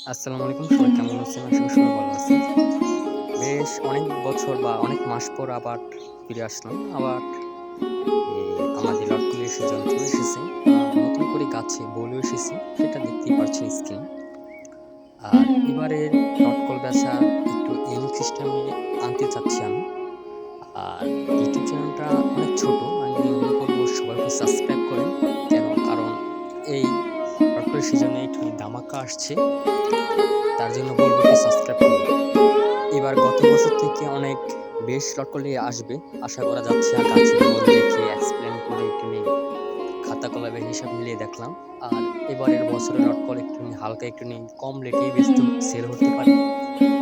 আসসালামু আলাইকুম, সবাই কেমন আছেন? আশা করি সবাই ভালো আছেন। বেশ অনেক বছর বা অনেক মাস পর আবার ফিরে আসলাম। আবার আমাদের লটকলের সিজন চলে এসেছে। নতুন করে গাছে বলেও এসেছে, সেটা দেখতেই পারছেন স্ক্রিনে। আর এবারের লটকল বেচা একটু ইউনিক সিস্টেমে আনতে চাচ্ছি আমি। আর ইউটিউব চ্যানেলটা অনেক ছোট। আমি মনে করব সবাই একটু সাবস্ক্রাইব করেন। কারণ এই লটকলের সিজনে একটু ধামাকা আসছে। তার জন্য বলব একটু সাবস্ক্রাইব করুন। এবার গত বছর থেকে অনেক বেশ লটকলি আসবে আশা করা যাচ্ছে। গাছের ফল দেখে এক্সপ্লেন করে একটুখানি খাতা কলমের হিসাব মিলিয়ে দেখলাম। আর এবারের বছরের লটকল একটুখানি হালকা একটুখানি কম রেটেই বেচতে সেল হতে পারে,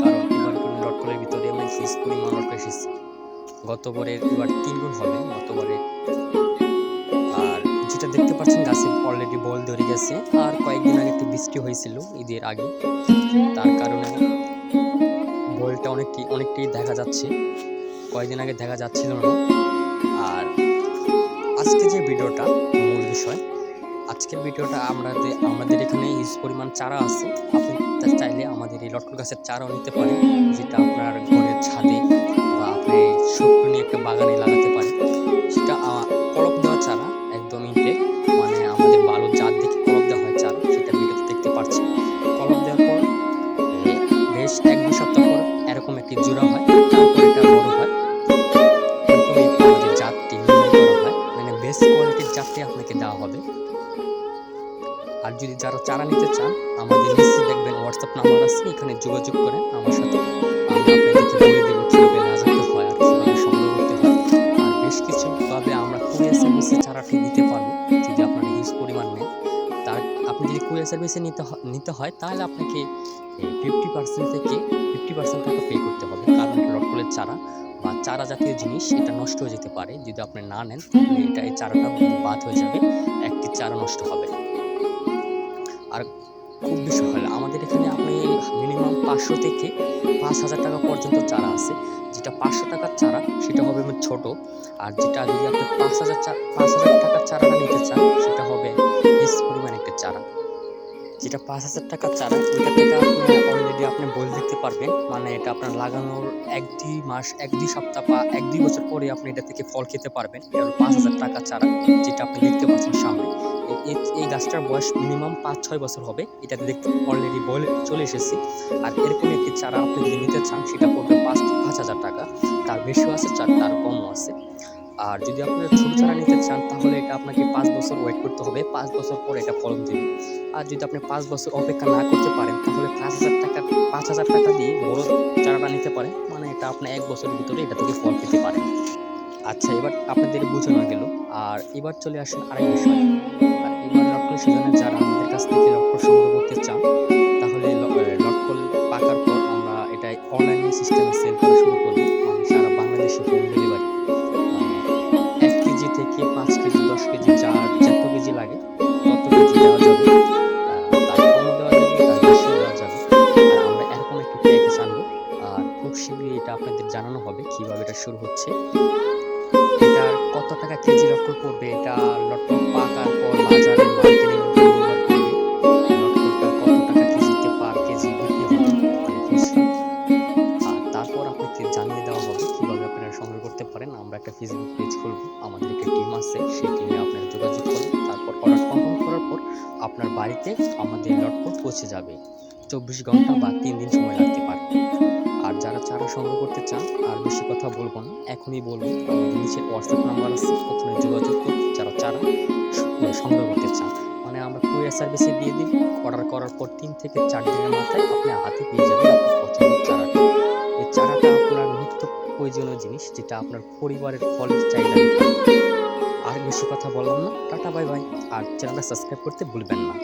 কারণ এবার একটুখানি লটকলের ভিতরে আমি হিউজ পরিমাণ লটকল এসেছে। গতবারের এবার ৩ গুণ হবে গতবারে। আর যেটা দেখতে পাচ্ছেন গাছে অলরেডি বল ধরে গেছে। আর কয়েকদিন আগে একটু বৃষ্টি হয়েছিল ঈদের আগে, তার কারণে বলটা অনেকটাই দেখা যাচ্ছে, কয়েকদিন আগে দেখা যাচ্ছিল না। আর আজকে যে ভিডিওটা মূল বিষয়, আজকের ভিডিওটা আমাদের এখানে হিউজ পরিমাণ চারা আছে। আপনি চাইলে আমাদের এই লটকল গাছের চারাও নিতে পারেন, যেটা আপনার ঘরের ছাদে বা আপনি শুকনো একটা বাগানে লাগাতে পারেন। সেটা কলপ দেওয়া চারা, একদম ইনটেক, মানে আমাদের বালুর জাত দেখে কলপ দেওয়া হয় চারা, সেটা ভিডিওতে দেখতে পাচ্ছেন। কলপ দেওয়ার পর বেশ ১-২ সপ্তাহ পর এরকম একটি জোড়া হয়, তারপর এটা বড় হয়। এরকমই আমাদের জাতটি নির্ণয় করা হয়, মানে বেস্ট কোয়ালিটির জাতটি আপনাকে দেওয়া হবে। আর যদি যারা চারা নিতে চান, আমাদের নিচে দেখবেন হোয়াটসঅ্যাপ নাম্বার আছে, এখানে যোগাযোগ করেন আমার সাথে। আমি আপনাদেরকে বলে দেবো কীভাবে লাগাতে হয় আর কীভাবে সংগ্রহ করতে হয়। আর বেশ কিছুভাবে আমরা কুরিয়ার সার্ভিসে চারাটি দিতে পারবো যদি আপনারা হিউজ পরিমাণ নেন। তার আপনি যদি কুরিয়ার সার্ভিসে নিতে হয় তাহলে আপনাকে 50% থেকে 50% টাকা পে করতে হবে, কারণ এটা লটকলের চারা বা চারা জাতীয় জিনিস, এটা নষ্ট হয়ে যেতে পারে। যদি আপনি না নেন তাহলে এই চারাটা বাদ হয়ে যাবে, একটি চারা নষ্ট হবে। আর খুব বেশি হলে আমাদের এখানে আপনি মিনিমাম ৫০০ থেকে ৫,০০০ টাকা পর্যন্ত চারা আছে। যেটা ৫০০ টাকার চারা সেটা হবে ছোট। আর যেটা যদি আপনি ৫,০০০ টাকার চারাটা নিতে চান, সেটা হবে হিউজ পরিমাণ একটা চারা। যেটা ৫,০০০ টাকার চারা, ওইটা থেকে আপনি অলরেডি আপনি বলে দিতে পারবেন, মানে এটা আপনার লাগানোর ১-২ মাস, ১-২ সপ্তাহ বা ১-২ বছর পরে আপনি এটা থেকে ফল খেতে পারবেন। এটা হলো ৫,০০০ টাকার চারা, যেটা আপনি দেখতে পাচ্ছেন সামনে। এই গাছটার বয়স মিনিমাম ৫-৬ বছর হবে। এটাতে দেখতে অলরেডি বলে চলে এসেছে। আর এরকম একটি চারা আপনি যদি নিতে চান, সেটা পড়বে ৫,০০০ টাকা। তার বেশিও আছে, তার কমও আছে। আর যদি আপনারা ছোট চারা নিতে চান, তাহলে এটা আপনাকে ৫ বছর ওয়েট করতে হবে। ৫ বছর পর এটা ফলন দেবে। আর যদি আপনি ৫ বছর অপেক্ষা না করতে পারেন, তাহলে ৫,০০০ টাকা দিয়ে বড় চারাটা নিতে পারেন। মানে এটা আপনি ১ বছরের ভিতরে এটা থেকে ফল পেতে পারেন। আচ্ছা, এবার আপনাদের বোঝানো গেল। আর এবার চলে আসেন আরেক বিষয়। আর এবার লটকল সিজনে যারা আমাদের কাছ থেকে লটকল সংগ্রহ করতে চান, তাহলে লটকল পাকার পর আমরা এটা অনলাইন সিস্টেমে সেল করা শুরু করব। মানে সারা বাংলাদেশে হোম ডেলিভারি, মানে ১ কেজি থেকে ৫ কেজি, ১০ কেজি, যার যত কেজি লাগে তত কেজি দেওয়া যাবে। তার কমও দেওয়া যাবে, তার বেশিও দেওয়া যাবে। আর আমরা এরকম একটি প্যাকেজ আনবো। আর খুব শীঘ্রই এটা আপনাদের জানানো হবে কিভাবে এটা শুরু হচ্ছে। এটার কত টাকা কেজি লটকল পড়বে, এটা লটকল পাকার পর বাজারে মার্কেটিং এর উপর নির্ভর করবে। লটকলটা কত টাকা কেজিতে পার কেজি বিক্রি হবে, মানে খুচরা। আর তারপর আপনাকে জানিয়ে দেওয়া হবে কিভাবে আপনারা সংগ্রহ করতে পারেন। আমরা একটা ফেসবুক পেজ খুলবো, আমাদের একটা টিম আছে, সেই টিমে আপনারা যোগাযোগ করুন। তারপর অর্ডার কনফার্ম করার পর আপনার বাড়িতে আমাদের লটকল পৌঁছে যাবে। ২৪ ঘন্টা বা ৩ দিন সময় লাগতে পারে। আর যারা চারা সংগ্রহ করতে চান, আর বেশি কথা বলবো না, এখনই বলবো আমাদের নিচে হোয়াটসঅ্যাপ নাম্বার আছে, ওখানে যোগাযোগ করুন যারা চারা সংগ্রহ করতে চান। মানে আমরা কুরিয়ার সার্ভিসে দিয়ে দিই। অর্ডার করার পর ৩ থেকে ৪ দিনের মাথায় আপনি হাতে পেয়ে যাবেন আপনার পছন্দের চারাটা। এই চারাটা আপনার নিত্য প্রয়োজনীয় জিনিস, যেটা আপনার পরিবারের ফলের চাহিদা মেটাবে। আর বেশি কথা বললাম না, টাটা বাই বাই। আর চ্যানেলটা সাবস্ক্রাইব করতে ভুলবেন না।